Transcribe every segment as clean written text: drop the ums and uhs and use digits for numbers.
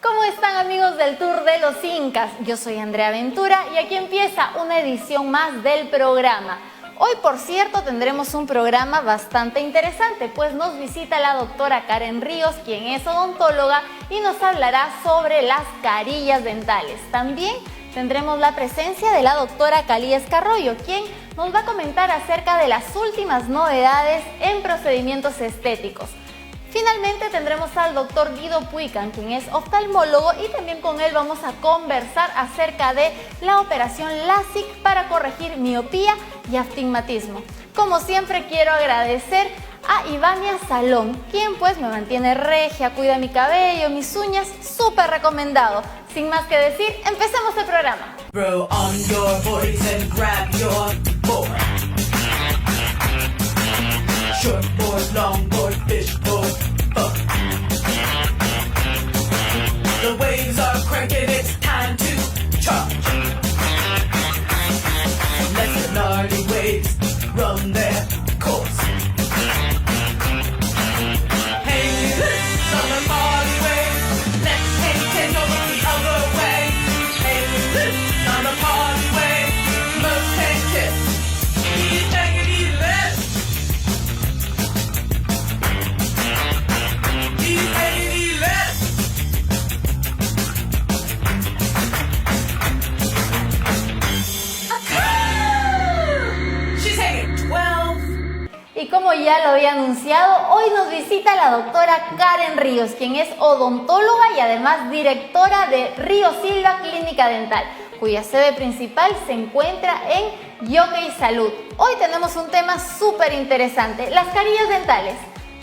¿Cómo están, amigos del Tour de los Incas? Yo soy Andrea Ventura y aquí empieza una edición más del programa. Hoy, por cierto, tendremos un programa bastante interesante, pues nos visita la doctora Karen Ríos, quien es odontóloga y nos hablará sobre las carillas dentales. También tendremos la presencia de la doctora Cali Escarroyo, quien nos va a comentar acerca de las últimas novedades en procedimientos estéticos. Finalmente tendremos al doctor Guido Puican, quien es oftalmólogo, y también con él vamos a conversar acerca de la operación LASIK para corregir miopía y astigmatismo. Como siempre, quiero agradecer a Ivania Salón, quien pues me mantiene regia, cuida mi cabello, mis uñas, súper recomendado. Sin más que decir, empecemos el programa. Bro, on your boys and grab your board. Short board, long board, fish board, The waves are cranking, it's time to charge. Let the gnarly waves run their course. Hang loose on the party wave. Let's hang ten over the other way. Hang loose on the party wave. Most hang kiss. He's hanging, he's left. He's hanging, he's left. She's hanging 12. Y como ya lo había anunciado, hoy nos visita la doctora Karen Ríos, quien es odontóloga y además directora de Río Silva Clínica Dental, cuya sede principal se encuentra en Yockey Salud. Hoy tenemos un tema súper interesante, las carillas dentales.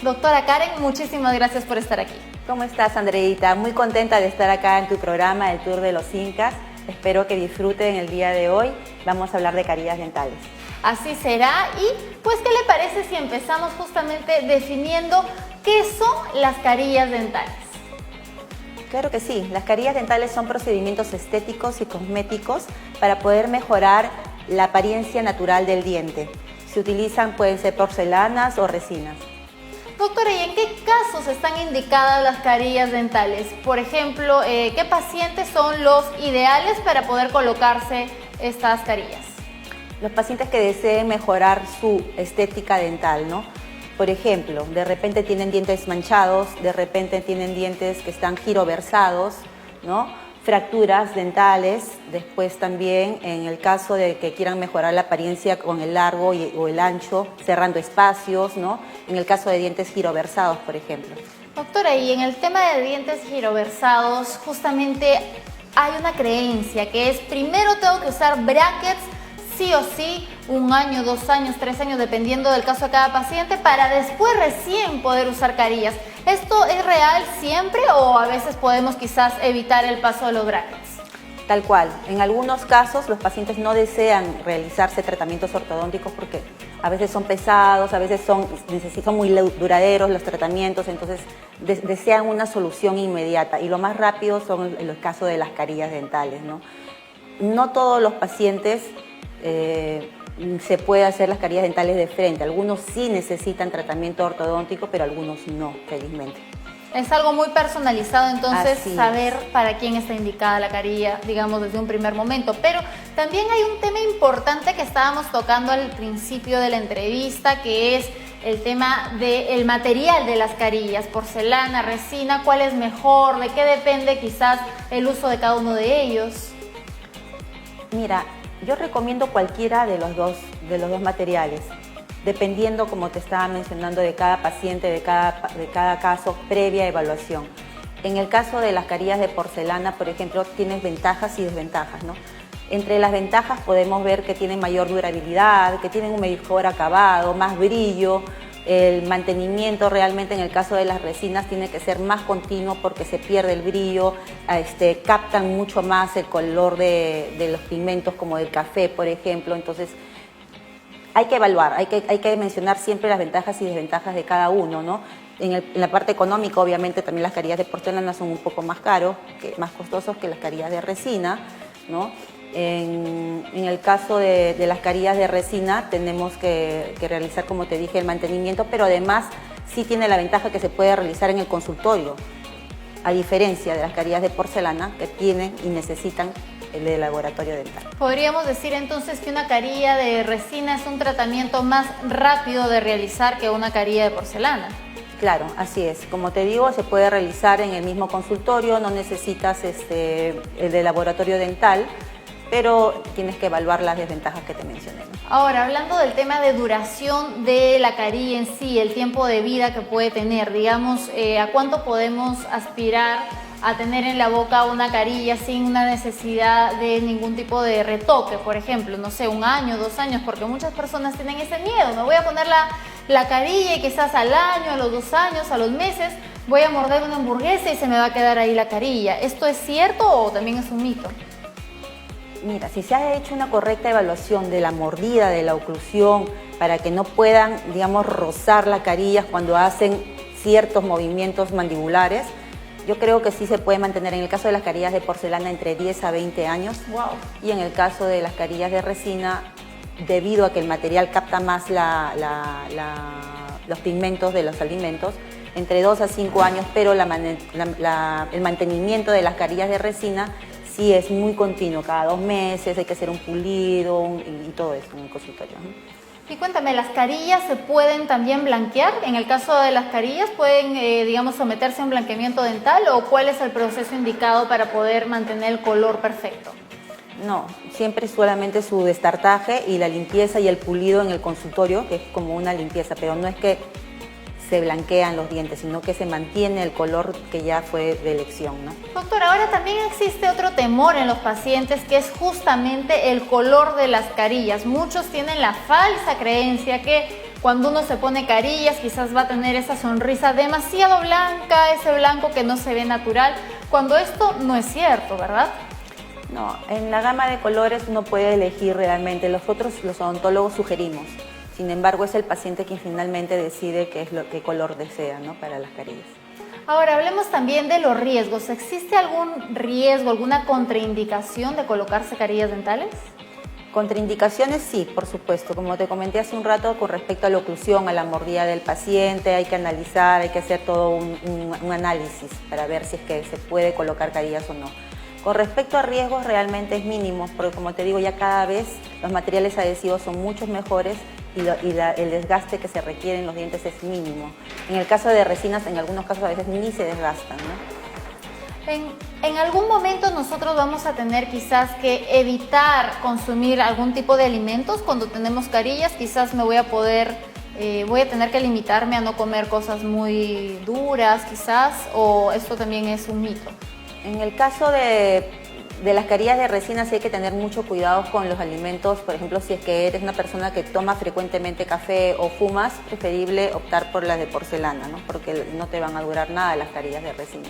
Doctora Karen, muchísimas gracias por estar aquí. ¿Cómo estás, Andreita? Muy contenta de estar acá en tu programa, el Tour de los Incas. Espero que disfruten el día de hoy. Vamos a hablar de carillas dentales. Así será. Y pues, ¿qué le parece si empezamos justamente definiendo qué son las carillas dentales? Claro que sí. Las carillas dentales son procedimientos estéticos y cosméticos para poder mejorar la apariencia natural del diente. Se utilizan, pueden ser porcelanas o resinas. Doctora, ¿y en qué casos están indicadas las carillas dentales? Por ejemplo, ¿qué pacientes son los ideales para poder colocarse estas carillas? Los pacientes que deseen mejorar su estética dental, ¿no? Por ejemplo, de repente tienen dientes manchados, de repente tienen dientes que están giroversados, ¿no? Fracturas dentales, después también en el caso de que quieran mejorar la apariencia con el largo o el ancho, cerrando espacios, ¿no? En el caso de dientes giroversados, por ejemplo. Doctora, y en el tema de dientes giroversados, justamente hay una creencia que es primero tengo que usar brackets sí o sí, 1 año, 2 años, 3 años, dependiendo del caso de cada paciente, para después recién poder usar carillas. ¿Esto es real siempre o a veces podemos quizás evitar el paso de los brackets? Tal cual. En algunos casos los pacientes no desean realizarse tratamientos ortodónticos porque a veces son pesados, a veces son muy duraderos los tratamientos, entonces desean una solución inmediata y lo más rápido son en los casos de las carillas dentales, ¿no? No todos los pacientes se puede hacer las carillas dentales de frente. Algunos sí necesitan tratamiento ortodóntico, pero algunos no, felizmente. Es algo muy personalizado, entonces Así saber para quién está indicada la carilla, digamos, desde un primer momento. Pero también hay un tema importante que estábamos tocando al principio de la entrevista, que es el tema del material de las carillas, porcelana, resina, ¿cuál es mejor? ¿De qué depende quizás el uso de cada uno de ellos? Mira, yo recomiendo cualquiera de los dos materiales, dependiendo, como te estaba mencionando, de cada paciente, de cada caso, previa evaluación. En el caso de las carillas de porcelana, por ejemplo, tienes ventajas y desventajas, ¿no? Entre las ventajas podemos ver que tienen mayor durabilidad, que tienen un mejor acabado, más brillo. El mantenimiento realmente en el caso de las resinas tiene que ser más continuo porque se pierde el brillo, captan mucho más el color de los pigmentos como del café, por ejemplo. Entonces hay que evaluar, hay que mencionar siempre las ventajas y desventajas de cada uno, ¿no? En la parte económica, obviamente, también las carillas de porcelana son un poco más caros, más costosos que las carillas de resina, ¿no? En el caso de las carillas de resina tenemos que realizar, como te dije, el mantenimiento, pero además sí tiene la ventaja que se puede realizar en el consultorio. a diferencia de las carillas de porcelana que tienen y necesitan el de laboratorio dental. Podríamos decir entonces que una carilla de resina es un tratamiento más rápido de realizar que una carilla de porcelana. Claro, así es. Como te digo, se puede realizar en el mismo consultorio, no necesitas el de laboratorio dental, pero tienes que evaluar las desventajas que te mencioné, ¿no? Ahora, hablando del tema de duración de la carilla en sí, el tiempo de vida que puede tener, digamos, ¿a cuánto podemos aspirar a tener en la boca una carilla sin una necesidad de ningún tipo de retoque? Por ejemplo, no sé, 1 año, 2 años, porque muchas personas tienen ese miedo. Me voy a poner la carilla y quizás al año, a los 2 años, a los meses, voy a morder una hamburguesa y se me va a quedar ahí la carilla. ¿Esto es cierto o también es un mito? Mira, si se ha hecho una correcta evaluación de la mordida, de la oclusión, para que no puedan, digamos, rozar la carilla cuando hacen ciertos movimientos mandibulares, yo creo que sí se puede mantener, en el caso de las carillas de porcelana, entre 10 a 20 años. Wow. Y en el caso de las carillas de resina, debido a que el material capta más los pigmentos de los alimentos, entre 2 a 5 años, pero el mantenimiento de las carillas de resina sí es muy continuo, cada 2 meses hay que hacer un pulido y todo eso en el consultorio. Y cuéntame, ¿las carillas se pueden también blanquear? En el caso de las carillas, ¿pueden, digamos, someterse a un blanqueamiento dental o cuál es el proceso indicado para poder mantener el color perfecto? No, siempre solamente su destartaje y la limpieza y el pulido en el consultorio, que es como una limpieza, pero no es que se blanquean los dientes, sino que se mantiene el color que ya fue de elección, ¿no? Doctora, ahora también existe otro temor en los pacientes que es justamente el color de las carillas. Muchos tienen la falsa creencia que cuando uno se pone carillas quizás va a tener esa sonrisa demasiado blanca, ese blanco que no se ve natural, cuando esto no es cierto, ¿verdad? No, en la gama de colores uno puede elegir realmente, nosotros los odontólogos sugerimos. Sin embargo, es el paciente quien finalmente decide qué color desea, ¿no?, para las carillas. Ahora, hablemos también de los riesgos. ¿Existe algún riesgo, alguna contraindicación de colocarse carillas dentales? Contraindicaciones sí, por supuesto. Como te comenté hace un rato, con respecto a la oclusión, a la mordida del paciente, hay que analizar, hay que hacer todo un análisis para ver si es que se puede colocar carillas o no. Con respecto a riesgos, realmente es mínimo, porque como te digo, ya cada vez los materiales adhesivos son mucho mejores y el desgaste que se requiere en los dientes es mínimo. En el caso de resinas, en algunos casos a veces ni se desgastan, ¿no? En algún momento nosotros vamos a tener quizás que evitar consumir algún tipo de alimentos cuando tenemos carillas. Quizás voy a tener que limitarme a no comer cosas muy duras quizás, o esto también es un mito. En el caso de las carillas de resina sí hay que tener mucho cuidado con los alimentos. Por ejemplo, si es que eres una persona que toma frecuentemente café o fumas, preferible optar por las de porcelana, ¿no?, porque no te van a durar nada las carillas de resina.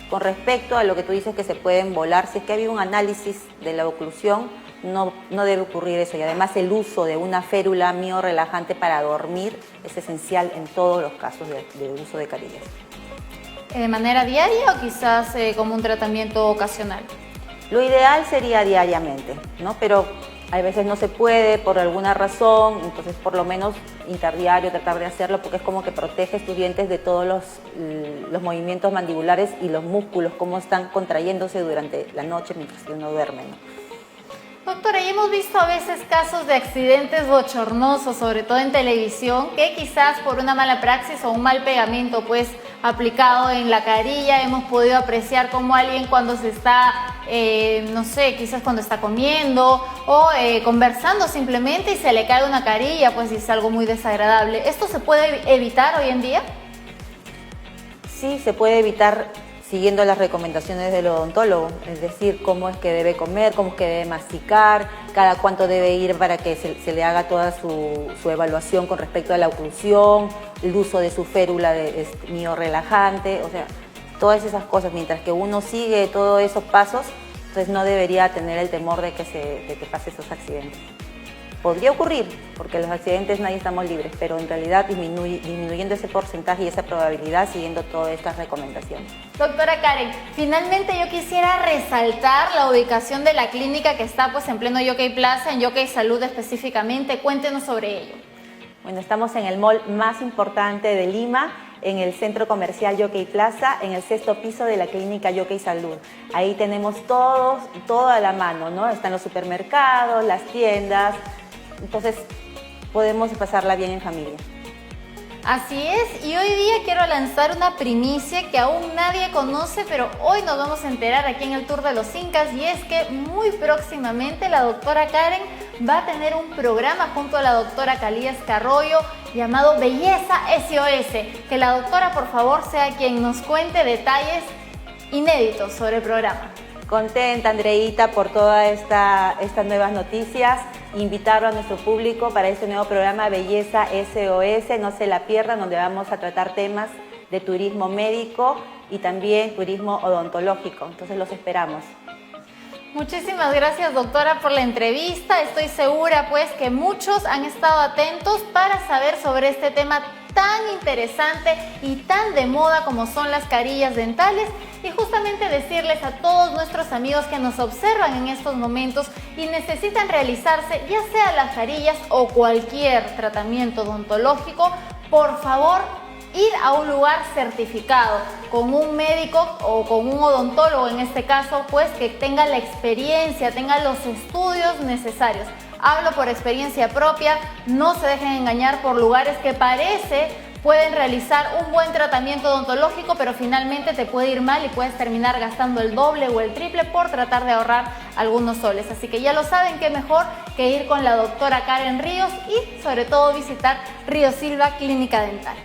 Con respecto a lo que tú dices que se pueden volar, si es que había un análisis de la oclusión, no debe ocurrir eso. Y además el uso de una férula miorrelajante para dormir es esencial en todos los casos de uso de carillas. ¿De manera diaria o quizás como un tratamiento ocasional? Lo ideal sería diariamente, ¿no? Pero a veces no se puede por alguna razón, entonces por lo menos interdiario tratar de hacerlo, porque es como que proteges tus dientes de todos los movimientos mandibulares y los músculos, cómo están contrayéndose durante la noche mientras uno duerme, ¿no? Doctora, y hemos visto a veces casos de accidentes bochornosos, sobre todo en televisión, que quizás por una mala praxis o un mal pegamento pues aplicado en la carilla hemos podido apreciar cómo alguien cuando se está, no sé, quizás cuando está comiendo o conversando simplemente y se le cae una carilla, pues es algo muy desagradable. ¿Esto se puede evitar hoy en día? Sí, se puede evitar siguiendo las recomendaciones del odontólogo, es decir, cómo es que debe comer, cómo es que debe masticar, cada cuánto debe ir para que se le haga toda su evaluación con respecto a la oclusión, el uso de su férula miorrelajante, o sea, todas esas cosas. Mientras que uno sigue todos esos pasos, entonces no debería tener el temor de que pase esos accidentes. Podría ocurrir, porque los accidentes nadie estamos libres, pero en realidad disminuyendo ese porcentaje y esa probabilidad siguiendo todas estas recomendaciones. Doctora Karen, finalmente yo quisiera resaltar la ubicación de la clínica que está pues en pleno Yokkay Plaza, en Yokkay Salud específicamente. Cuéntenos sobre ello. Bueno, estamos en el mall más importante de Lima, en el Centro Comercial Jockey Plaza, en el 6º piso de la Clínica Jockey Salud. Ahí tenemos todo a la mano, ¿no? Están los supermercados, las tiendas, entonces podemos pasarla bien en familia. Así es, y hoy día quiero lanzar una primicia que aún nadie conoce, pero hoy nos vamos a enterar aquí en el Tour de los Incas, y es que muy próximamente la doctora Karen va a tener un programa junto a la doctora Calías Carroyo llamado Belleza SOS. Que la doctora, por favor, sea quien nos cuente detalles inéditos sobre el programa. Contenta, Andreita, por todas estas nuevas noticias. Invitarlo a nuestro público para este nuevo programa Belleza SOS. No se la pierdan, donde vamos a tratar temas de turismo médico y también turismo odontológico. Entonces los esperamos. Muchísimas gracias, doctora, por la entrevista. Estoy segura pues que muchos han estado atentos para saber sobre este tema tan interesante y tan de moda como son las carillas dentales, y justamente decirles a todos nuestros amigos que nos observan en estos momentos y necesitan realizarse ya sea las carillas o cualquier tratamiento odontológico, por favor ir a un lugar certificado con un médico o con un odontólogo, en este caso, pues que tenga la experiencia, tenga los estudios necesarios. Hablo por experiencia propia, no se dejen engañar por lugares que pueden realizar un buen tratamiento odontológico, pero finalmente te puede ir mal y puedes terminar gastando el doble o el triple por tratar de ahorrar algunos soles. Así que ya lo saben, qué mejor que ir con la doctora Karen Ríos y sobre todo visitar Río Silva Clínica Dental.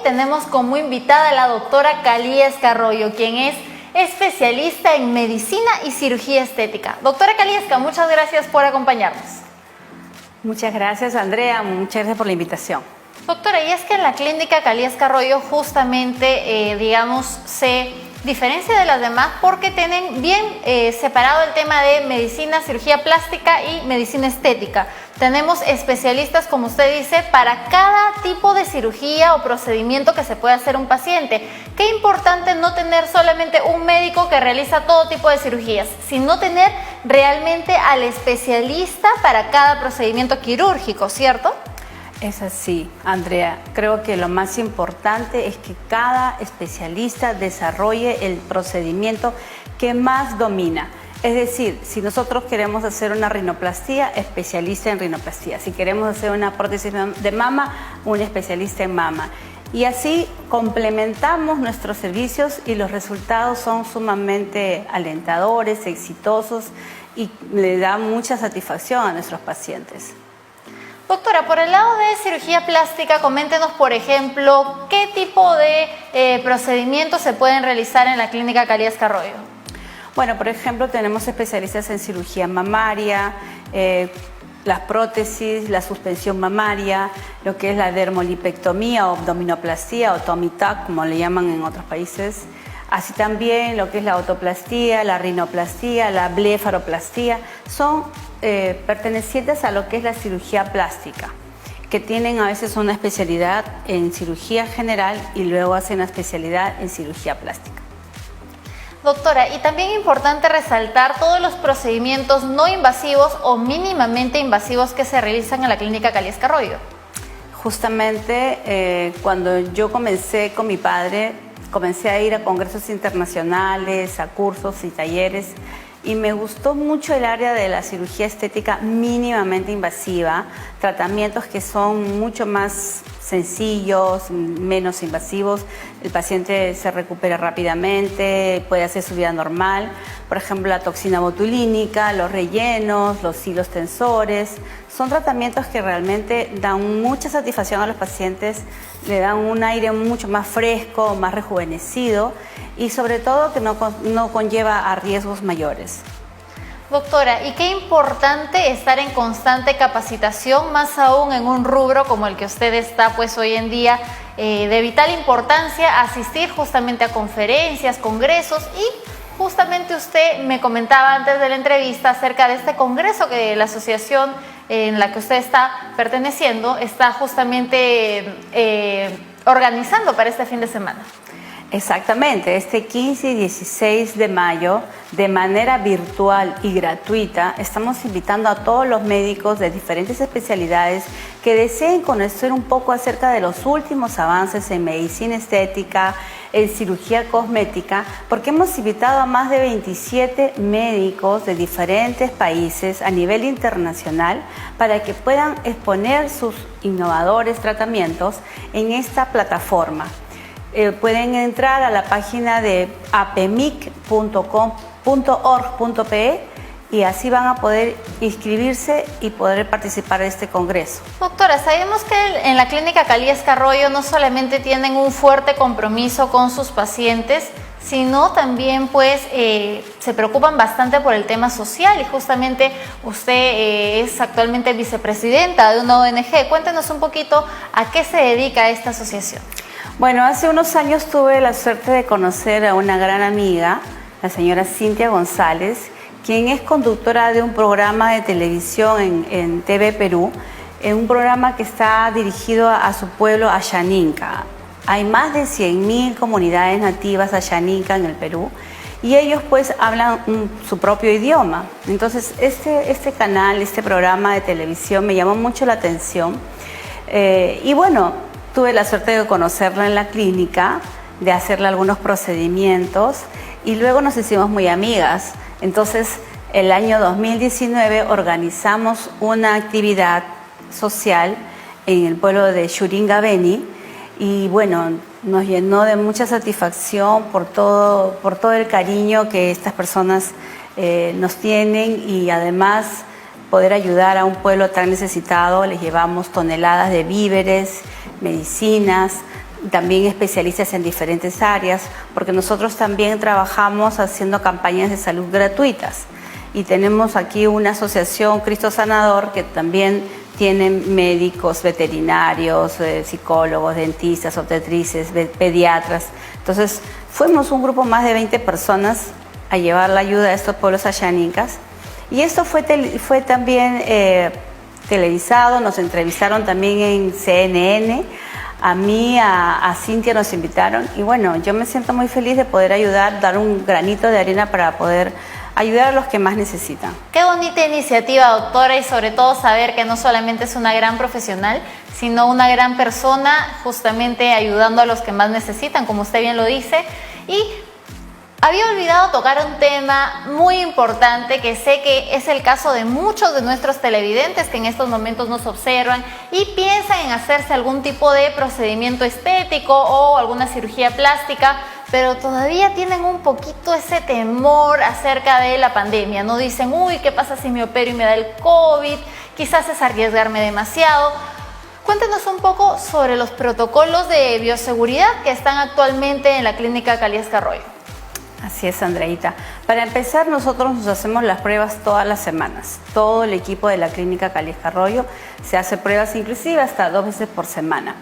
Tenemos como invitada a la doctora Calías Carroyo, quien es especialista en medicina y cirugía estética. Doctora Calías, muchas gracias por acompañarnos. Muchas gracias, Andrea, muchas gracias por la invitación. Doctora, y es que en la clínica Calías Carroyo justamente, se diferencia de las demás porque tienen bien separado el tema de medicina, cirugía plástica y medicina estética. Tenemos especialistas, como usted dice, para cada tipo de cirugía o procedimiento que se puede hacer un paciente. Qué importante no tener solamente un médico que realiza todo tipo de cirugías, sino tener realmente al especialista para cada procedimiento quirúrgico, ¿cierto? Es así, Andrea. Creo que lo más importante es que cada especialista desarrolle el procedimiento que más domina. Es decir, si nosotros queremos hacer una rinoplastia, especialista en rinoplastia. Si queremos hacer una prótesis de mama, un especialista en mama. Y así complementamos nuestros servicios y los resultados son sumamente alentadores, exitosos y le da mucha satisfacción a nuestros pacientes. Doctora, por el lado de cirugía plástica, coméntenos, por ejemplo, qué tipo de procedimientos se pueden realizar en la clínica Calías Carroyo. Bueno, por ejemplo, tenemos especialistas en cirugía mamaria, las prótesis, la suspensión mamaria, lo que es la dermolipectomía o abdominoplastia o tummy tuck, como le llaman en otros países. Así también lo que es la autoplastía, la rinoplastia, la blefaroplastia, son pertenecientes a lo que es la cirugía plástica, que tienen a veces una especialidad en cirugía general y luego hacen una especialidad en cirugía plástica. Doctora, y también importante resaltar todos los procedimientos no invasivos o mínimamente invasivos que se realizan en la clínica Calías Carroyo. Justamente cuando yo comencé con mi padre, comencé a ir a congresos internacionales, a cursos y talleres, y me gustó mucho el área de la cirugía estética mínimamente invasiva, tratamientos que son mucho más sencillos, menos invasivos, el paciente se recupera rápidamente, puede hacer su vida normal. Por ejemplo, la toxina botulínica, los rellenos, los hilos tensores, Son tratamientos que realmente dan mucha satisfacción a los pacientes, le dan un aire mucho más fresco, más rejuvenecido y sobre todo que no conlleva a riesgos mayores. Doctora, y qué importante estar en constante capacitación, más aún en un rubro como el que usted está pues hoy en día, de vital importancia asistir justamente a conferencias, congresos y justamente usted me comentaba antes de la entrevista acerca de este congreso que la asociación en la que usted está perteneciendo está justamente organizando para este fin de semana. Exactamente, este 15 y 16 de mayo, de manera virtual y gratuita, estamos invitando a todos los médicos de diferentes especialidades que deseen conocer un poco acerca de los últimos avances en medicina estética, en cirugía cosmética, porque hemos invitado a más de 27 médicos de diferentes países a nivel internacional para que puedan exponer sus innovadores tratamientos en esta plataforma. Pueden entrar a la página de apemic.com.org.pe y así van a poder inscribirse y poder participar de este congreso. Doctora, sabemos que en la Clínica Calías Carroyo no solamente tienen un fuerte compromiso con sus pacientes, sino también pues se preocupan bastante por el tema social y justamente usted es actualmente vicepresidenta de una ONG. Cuéntenos un poquito a qué se dedica esta asociación. Bueno, hace unos años tuve la suerte de conocer a una gran amiga, la señora Cintia González, quien es conductora de un programa de televisión en TV Perú, un programa que está dirigido a su pueblo Ayaninca. Hay más de 100.000 comunidades nativas ayaninca en el Perú y ellos pues hablan su propio idioma. Entonces este canal, este programa de televisión me llamó mucho la atención y bueno, tuve la suerte de conocerla en la clínica, de hacerle algunos procedimientos y luego nos hicimos muy amigas. Entonces, el año 2019 organizamos una actividad social en el pueblo de Xuringabeni y bueno, nos llenó de mucha satisfacción por todo el cariño que estas personas nos tienen y además poder ayudar a un pueblo tan necesitado. Les llevamos toneladas de víveres, medicinas, también especialistas en diferentes áreas, porque nosotros también trabajamos haciendo campañas de salud gratuitas. Y tenemos aquí una asociación Cristo Sanador que también tiene médicos, veterinarios, psicólogos, dentistas, obstetrices, pediatras. Entonces, fuimos un grupo más de 20 personas a llevar la ayuda a estos pueblos ayanicas. Y esto fue también televisado, nos entrevistaron también en CNN, a mí, a Cintia nos invitaron y bueno, yo me siento muy feliz de poder ayudar, dar un granito de arena para poder ayudar a los que más necesitan. Qué bonita iniciativa, doctora, y sobre todo saber que no solamente es una gran profesional, sino una gran persona justamente ayudando a los que más necesitan, como usted bien lo dice. Y había olvidado tocar un tema muy importante que sé que es el caso de muchos de nuestros televidentes que en estos momentos nos observan y piensan en hacerse algún tipo de procedimiento estético o alguna cirugía plástica, pero todavía tienen un poquito ese temor acerca de la pandemia. No dicen, uy, ¿qué pasa si me opero y me da el COVID? Quizás es arriesgarme demasiado. Cuéntenos un poco sobre los protocolos de bioseguridad que están actualmente en la Clínica Calías Carroyo. Así es, Andreita. Para empezar, nosotros nos hacemos las pruebas todas las semanas. Todo el equipo de la Clínica Calías Carroyo se hace pruebas inclusive hasta 2 veces por semana.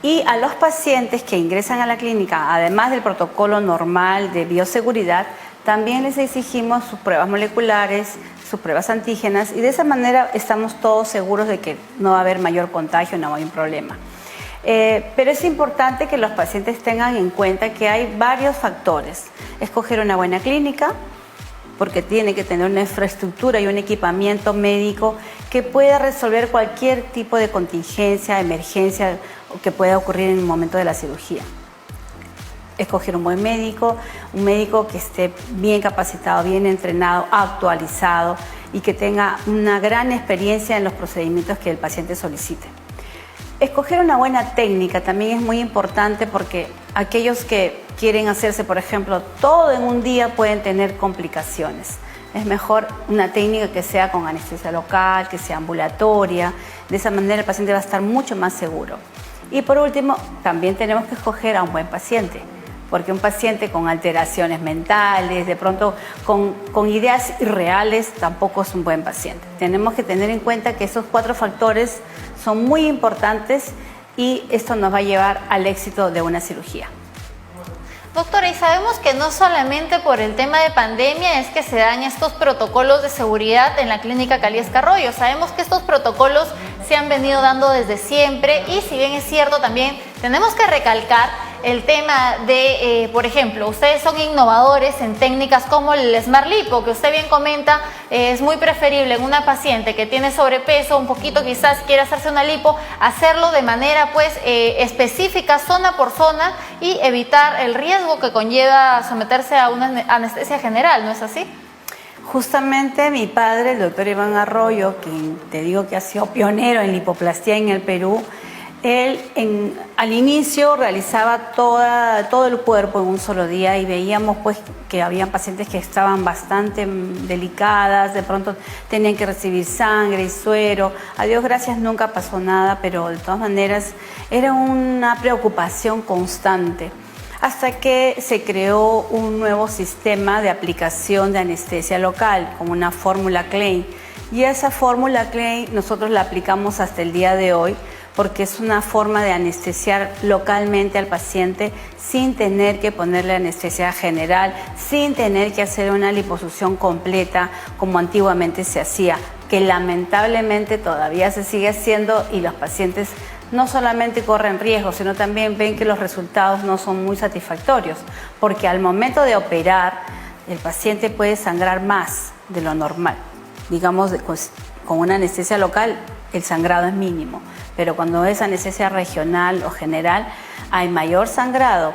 Y a los pacientes que ingresan a la clínica, además del protocolo normal de bioseguridad, también les exigimos sus pruebas moleculares, sus pruebas antígenas y de esa manera estamos todos seguros de que no va a haber mayor contagio, no hay un problema. Pero es importante que los pacientes tengan en cuenta que hay varios factores. Escoger una buena clínica, porque tiene que tener una infraestructura y un equipamiento médico que pueda resolver cualquier tipo de contingencia, emergencia que pueda ocurrir en el momento de la cirugía. Escoger un buen médico, un médico que esté bien capacitado, bien entrenado, actualizado y que tenga una gran experiencia en los procedimientos que el paciente solicite. Escoger una buena técnica también es muy importante porque aquellos que quieren hacerse, por ejemplo, todo en un día pueden tener complicaciones. Es mejor una técnica que sea con anestesia local, que sea ambulatoria. De esa manera el paciente va a estar mucho más seguro. Y por último, también tenemos que escoger a un buen paciente, porque un paciente con alteraciones mentales, de pronto con ideas irreales, tampoco es un buen paciente. Tenemos que tener en cuenta que esos 4 factores son muy importantes y esto nos va a llevar al éxito de una cirugía. Doctora, y sabemos que no solamente por el tema de pandemia es que se dan estos protocolos de seguridad en la Clínica Caliesca Arroyo. Sabemos que estos protocolos se han venido dando desde siempre y si bien es cierto, también tenemos que recalcar el tema de, por ejemplo, ustedes son innovadores en técnicas como el Smart Lipo, que usted bien comenta, es muy preferible en una paciente que tiene sobrepeso, un poquito quizás quiere hacerse una lipo, hacerlo de manera pues específica, zona por zona y evitar el riesgo que conlleva someterse a una anestesia general, ¿no es así? Justamente mi padre, el doctor Iván Arroyo, quien te digo que ha sido pionero en lipoplastia en el Perú, él al inicio realizaba todo el cuerpo en un solo día y veíamos pues que habían pacientes que estaban bastante delicadas, de pronto tenían que recibir sangre y suero. A Dios gracias nunca pasó nada, pero de todas maneras era una preocupación constante. Hasta que se creó un nuevo sistema de aplicación de anestesia local con una fórmula Klein. Y esa fórmula Klein nosotros la aplicamos hasta el día de hoy porque es una forma de anestesiar localmente al paciente sin tener que ponerle anestesia general, sin tener que hacer una liposucción completa como antiguamente se hacía, que lamentablemente todavía se sigue haciendo y los pacientes no solamente corren riesgo, sino también ven que los resultados no son muy satisfactorios, porque al momento de operar el paciente puede sangrar más de lo normal. Digamos, con una anestesia local el sangrado es mínimo, pero cuando es anestesia regional o general hay mayor sangrado.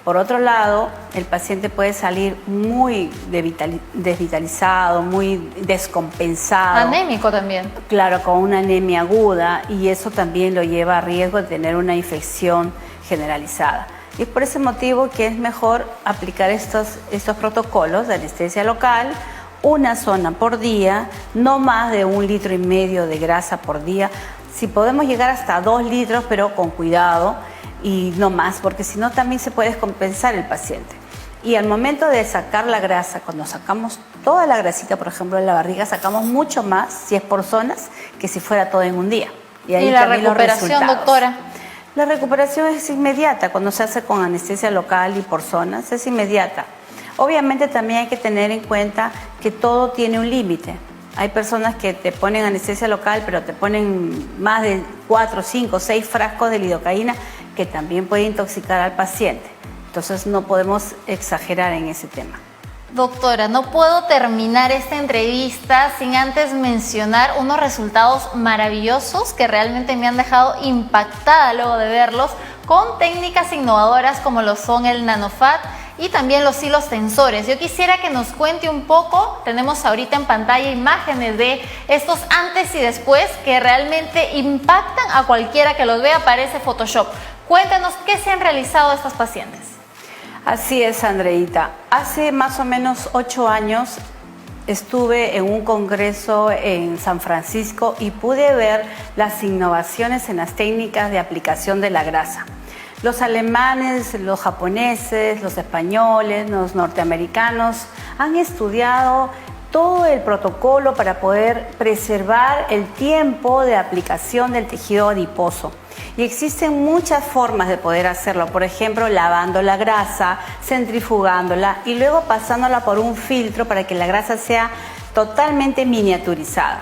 Por otro lado, el paciente puede salir muy desvitalizado, muy descompensado. Anémico también. Claro, con una anemia aguda y eso también lo lleva a riesgo de tener una infección generalizada. Y es por ese motivo que es mejor aplicar estos protocolos de anestesia local, una zona por día, no más de 1,5 litros de grasa por día. Si podemos llegar hasta 2 litros, pero con cuidado y no más, porque si no también se puede descompensar el paciente. Y al momento de sacar la grasa, cuando sacamos toda la grasita, por ejemplo, de la barriga, sacamos mucho más, si es por zonas, que si fuera todo en un día. ¿Y la recuperación, doctora? La recuperación es inmediata, cuando se hace con anestesia local y por zonas, es inmediata. Obviamente también hay que tener en cuenta que todo tiene un límite. Hay personas que te ponen anestesia local, pero te ponen más de 4, 5, 6 frascos de lidocaína, que también puede intoxicar al paciente. Entonces no podemos exagerar en ese tema. Doctora, no puedo terminar esta entrevista sin antes mencionar unos resultados maravillosos que realmente me han dejado impactada luego de verlos, con técnicas innovadoras como lo son el NanoFat y también los hilos tensores. Yo quisiera que nos cuente un poco, tenemos ahorita en pantalla imágenes de estos antes y después que realmente impactan a cualquiera que los vea, parece Photoshop. Cuéntanos qué se han realizado estas pacientes. Así es, Andreita. Hace más o menos 8 años estuve en un congreso en San Francisco y pude ver las innovaciones en las técnicas de aplicación de la grasa. Los alemanes, los japoneses, los españoles, los norteamericanos han estudiado todo el protocolo para poder preservar el tiempo de aplicación del tejido adiposo. Y existen muchas formas de poder hacerlo, por ejemplo, lavando la grasa, centrifugándola y luego pasándola por un filtro para que la grasa sea totalmente miniaturizada.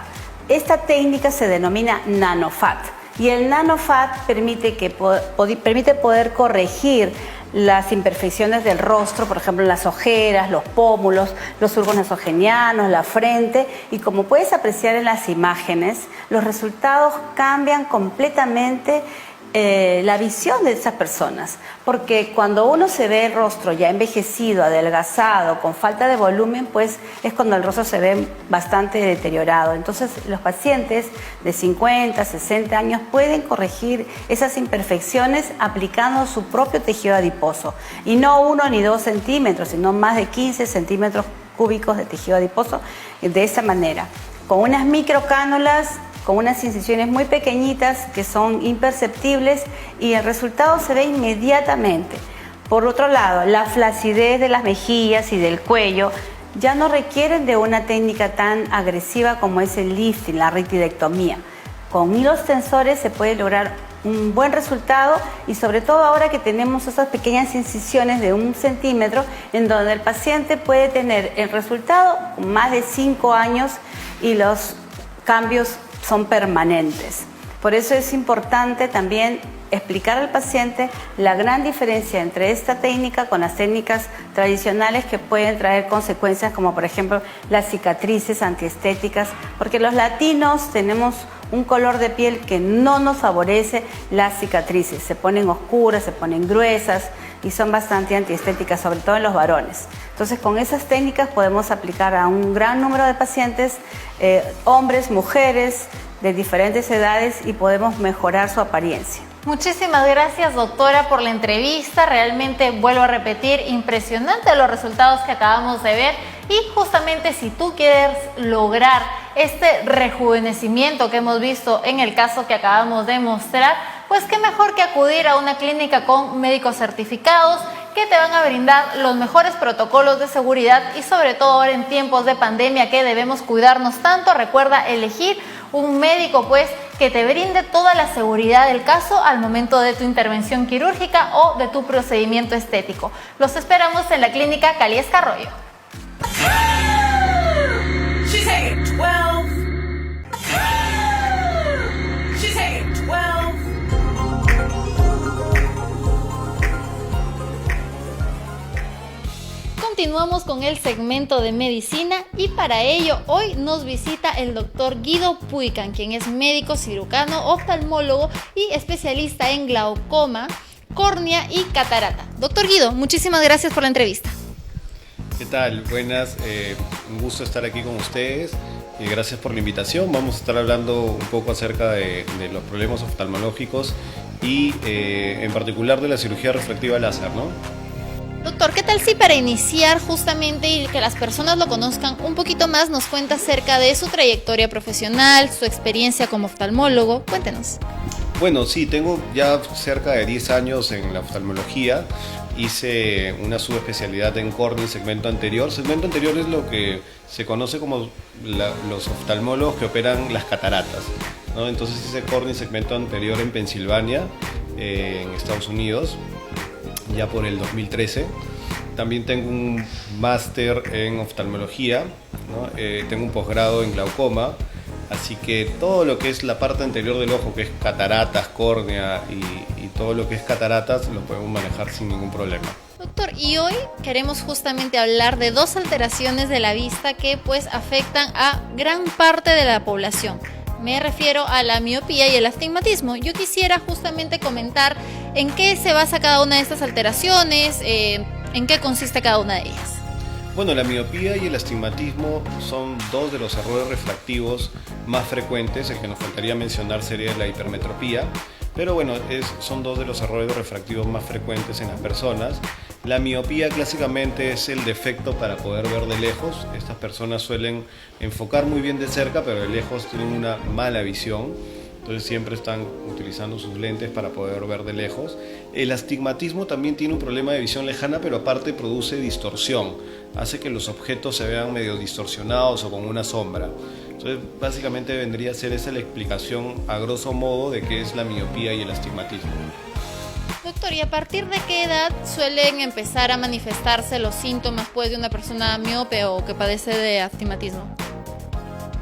Esta técnica se denomina NanoFat y el NanoFat permite poder corregir las imperfecciones del rostro, por ejemplo, las ojeras, los pómulos, los surcos nasogenianos, la frente, y como puedes apreciar en las imágenes, los resultados cambian completamente la visión de esas personas, porque cuando uno se ve el rostro ya envejecido, adelgazado, con falta de volumen, pues es cuando el rostro se ve bastante deteriorado. Entonces los pacientes de 50, 60 años pueden corregir esas imperfecciones aplicando su propio tejido adiposo, y no 1 ni 2 centímetros, sino más de 15 centímetros cúbicos de tejido adiposo de esa manera, con unas microcánulas, con unas incisiones muy pequeñitas que son imperceptibles y el resultado se ve inmediatamente. Por otro lado, la flacidez de las mejillas y del cuello ya no requieren de una técnica tan agresiva como es el lifting, la ritidectomía. Con hilos tensores se puede lograr un buen resultado y sobre todo ahora que tenemos esas pequeñas incisiones de 1 centímetro en donde el paciente puede tener el resultado más de 5 años y los cambios son permanentes. Por eso es importante también explicar al paciente la gran diferencia entre esta técnica con las técnicas tradicionales que pueden traer consecuencias como por ejemplo las cicatrices antiestéticas, porque los latinos tenemos un color de piel que no nos favorece las cicatrices, se ponen oscuras, se ponen gruesas y son bastante antiestéticas, sobre todo en los varones. Entonces con esas técnicas podemos aplicar a un gran número de pacientes, hombres, mujeres, de diferentes edades y podemos mejorar su apariencia. Muchísimas gracias, doctora, por la entrevista. Realmente, vuelvo a repetir, impresionante los resultados que acabamos de ver. Y justamente si tú quieres lograr este rejuvenecimiento que hemos visto en el caso que acabamos de mostrar, pues qué mejor que acudir a una clínica con médicos certificados que te van a brindar los mejores protocolos de seguridad y sobre todo ahora en tiempos de pandemia que debemos cuidarnos tanto. Recuerda elegir un médico pues que te brinde toda la seguridad del caso al momento de tu intervención quirúrgica o de tu procedimiento estético. Los esperamos en la clínica Caliesca Arroyo. She's taking 12. She's taking 12. Continuamos con el segmento de medicina y para ello hoy nos visita el doctor Guido Puican, quien es médico cirujano, oftalmólogo y especialista en glaucoma, córnea y catarata. Doctor Guido, muchísimas gracias por la entrevista. ¿Qué tal? Buenas, un gusto estar aquí con ustedes y gracias por la invitación. Vamos a estar hablando un poco acerca de los problemas oftalmológicos y en particular de la cirugía refractiva láser, ¿no? Doctor, ¿qué tal si para iniciar justamente y que las personas lo conozcan un poquito más nos cuenta acerca de su trayectoria profesional, su experiencia como oftalmólogo? Cuéntenos. Bueno, sí, tengo ya cerca de 10 años en la oftalmología. Hice una subespecialidad en córnea y segmento anterior. Segmento anterior es lo que se conoce como los oftalmólogos que operan las cataratas, ¿no? Entonces hice córnea y segmento anterior en Pensilvania, en Estados Unidos, ya por el 2013. También tengo un máster en oftalmología, ¿no? Tengo un posgrado en glaucoma, así que todo lo que es la parte anterior del ojo, que es cataratas, córnea y todo lo que es cataratas, lo podemos manejar sin ningún problema. Doctor, y hoy queremos justamente hablar de dos alteraciones de la vista que pues afectan a gran parte de la población. Me refiero a la miopía y el astigmatismo. Yo quisiera justamente comentar en qué se basa cada una de estas alteraciones, en qué consiste cada una de ellas. Bueno, la miopía y el astigmatismo son dos de los errores refractivos más frecuentes. El que nos faltaría mencionar sería la hipermetropía, pero bueno, son dos de los errores refractivos más frecuentes en las personas. La miopía clásicamente es el defecto para poder ver de lejos. Estas personas suelen enfocar muy bien de cerca, pero de lejos tienen una mala visión. Entonces siempre están utilizando sus lentes para poder ver de lejos. El astigmatismo también tiene un problema de visión lejana, pero aparte produce distorsión. Hace que los objetos se vean medio distorsionados o con una sombra. Entonces básicamente vendría a ser esa la explicación a grosso modo de qué es la miopía y el astigmatismo. Doctor, ¿y a partir de qué edad suelen empezar a manifestarse los síntomas pues, de una persona miope o que padece de astigmatismo?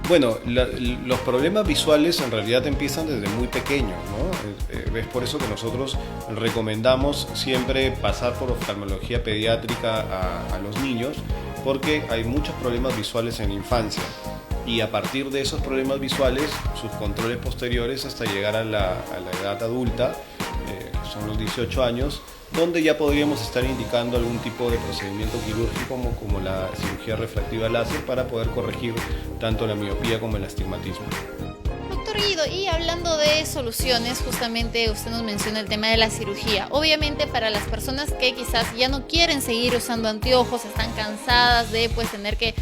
Bueno, los problemas visuales en realidad empiezan desde muy pequeños, ¿no? Es por eso que nosotros recomendamos siempre pasar por oftalmología pediátrica a los niños, porque hay muchos problemas visuales en la infancia y a partir de esos problemas visuales, sus controles posteriores hasta llegar a la edad adulta, que son los 18 años, donde ya podríamos estar indicando algún tipo de procedimiento quirúrgico como la cirugía refractiva láser para poder corregir tanto la miopía como el astigmatismo. Doctor, Y hablando de soluciones, justamente usted nos menciona el tema de la cirugía. Obviamente para las personas que quizás ya no quieren seguir usando anteojos, están cansadas de pues tener que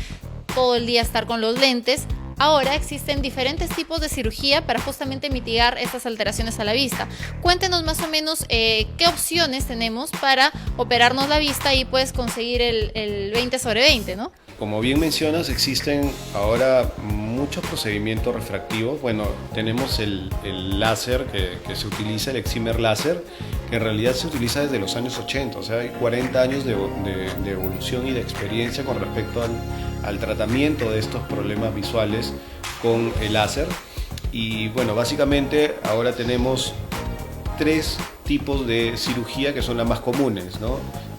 todo el día estar con los lentes, ahora existen diferentes tipos de cirugía para justamente mitigar estas alteraciones a la vista. Cuéntenos más o menos qué opciones tenemos para operarnos la vista y pues conseguir el 20/20, ¿no? Como bien mencionas, existen ahora muchos procedimientos refractivos. Bueno, tenemos el láser que se utiliza, el excimer láser, que en realidad se utiliza desde los años 80, o sea, hay 40 años de evolución y de experiencia con respecto al tratamiento de estos problemas visuales con el láser. Y bueno, básicamente ahora tenemos 3 tipos de cirugía que son las más comunes, ¿no?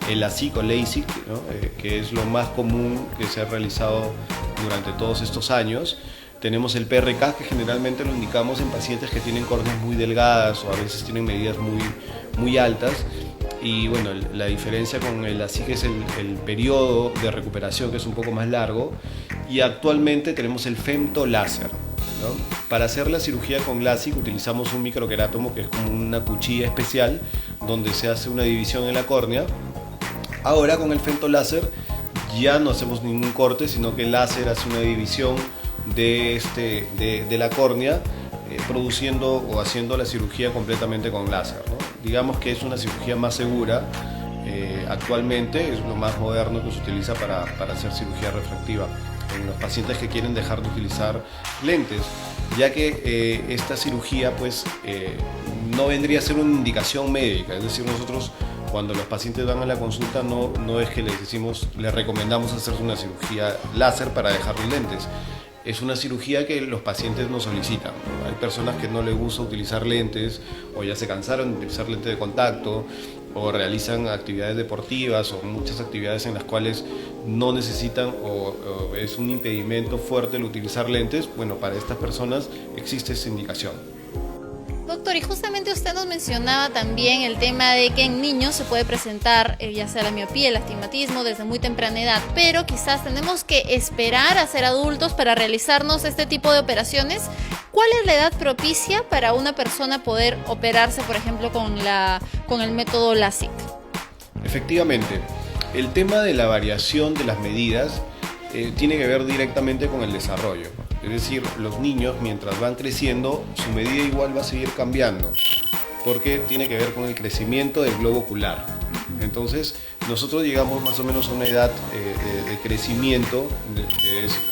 El LASIK o LASIK, ¿no? Que es lo más común que se ha realizado durante todos estos años. Tenemos el PRK, que generalmente lo indicamos en pacientes que tienen córneas muy delgadas o a veces tienen medidas muy altas. Y bueno, la diferencia con el LASIK es el periodo de recuperación, que es un poco más largo. Y actualmente tenemos el femtoláser, ¿no? Para hacer la cirugía con LASIK utilizamos un microquerátomo, que es como una cuchilla especial donde se hace una división en la córnea. Ahora con el femtoláser ya no hacemos ningún corte, sino que el láser hace una división de la córnea, produciendo o haciendo la cirugía completamente con láser, ¿no? Digamos que es una cirugía más segura. Actualmente es lo más moderno que se utiliza para hacer cirugía refractiva en los pacientes que quieren dejar de utilizar lentes, ya que esta cirugía pues no vendría a ser una indicación médica. Es decir, nosotros cuando los pacientes van a la consulta no es que les recomendamos hacer una cirugía láser para dejar los lentes. Es una cirugía que los pacientes nos solicitan. Hay personas que no les gusta utilizar lentes, o ya se cansaron de utilizar lentes de contacto, o realizan actividades deportivas o muchas actividades en las cuales no necesitan o es un impedimento fuerte el utilizar lentes. Bueno, para estas personas existe esa indicación. Doctor, y justamente usted nos mencionaba también el tema de que en niños se puede presentar ya sea la miopía, el astigmatismo desde muy temprana edad, pero quizás tenemos que esperar a ser adultos para realizarnos este tipo de operaciones. ¿Cuál es la edad propicia para una persona poder operarse, por ejemplo, con el método LASIK? Efectivamente, el tema de la variación de las medidas tiene que ver directamente con el desarrollo. Es decir, los niños mientras van creciendo, su medida igual va a seguir cambiando, porque tiene que ver con el crecimiento del globo ocular. Entonces, nosotros llegamos más o menos a una edad de crecimiento,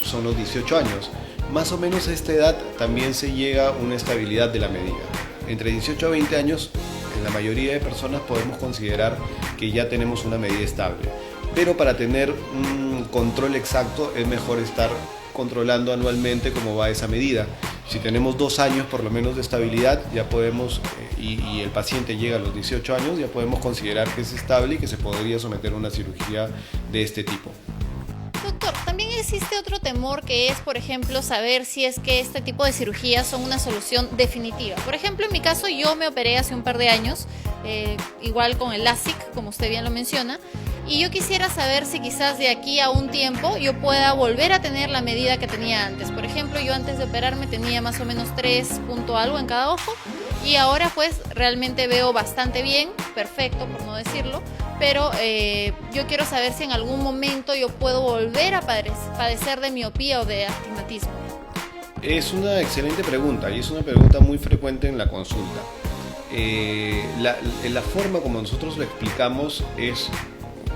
son los 18 años. Más o menos a esta edad también se llega a una estabilidad de la medida. Entre 18 a 20 años, en la mayoría de personas podemos considerar que ya tenemos una medida estable. Pero para tener un control exacto es mejor estar controlando anualmente cómo va esa medida. Si tenemos 2 años por lo menos de estabilidad, ya podemos, y el paciente llega a los 18 años, ya podemos considerar que es estable y que se podría someter a una cirugía de este tipo. Doctor, también existe otro temor que es, por ejemplo, saber si es que este tipo de cirugías son una solución definitiva. Por ejemplo, en mi caso yo me operé hace un par de años, igual con el LASIK, como usted bien lo menciona, y yo quisiera saber si quizás de aquí a un tiempo yo pueda volver a tener la medida que tenía antes. Por ejemplo, yo antes de operarme tenía más o menos 3 punto algo en cada ojo y ahora pues realmente veo bastante bien, perfecto por no decirlo, pero yo quiero saber si en algún momento yo puedo volver a padecer de miopía o de astigmatismo. Es una excelente pregunta y es una pregunta muy frecuente en la consulta. La forma como nosotros lo explicamos es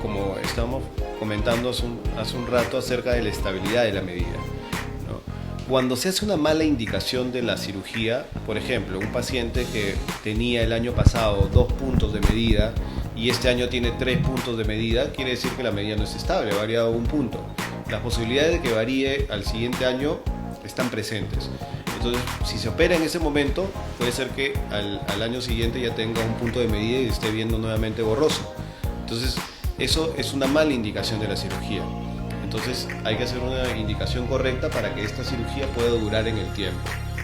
como estábamos comentando hace un rato acerca de la estabilidad de la medida, ¿no? Cuando se hace una mala indicación de la cirugía, por ejemplo, un paciente que tenía el año pasado 2 puntos de medida y este año tiene 3 puntos de medida, quiere decir que la medida no es estable, ha variado 1 punto. Las posibilidades de que varíe al siguiente año están presentes. Entonces, si se opera en ese momento, puede ser que al año siguiente ya tenga 1 punto de medida y esté viendo nuevamente borroso. Entonces, eso es una mala indicación de la cirugía. Entonces hay que hacer una indicación correcta para que esta cirugía pueda durar en el tiempo.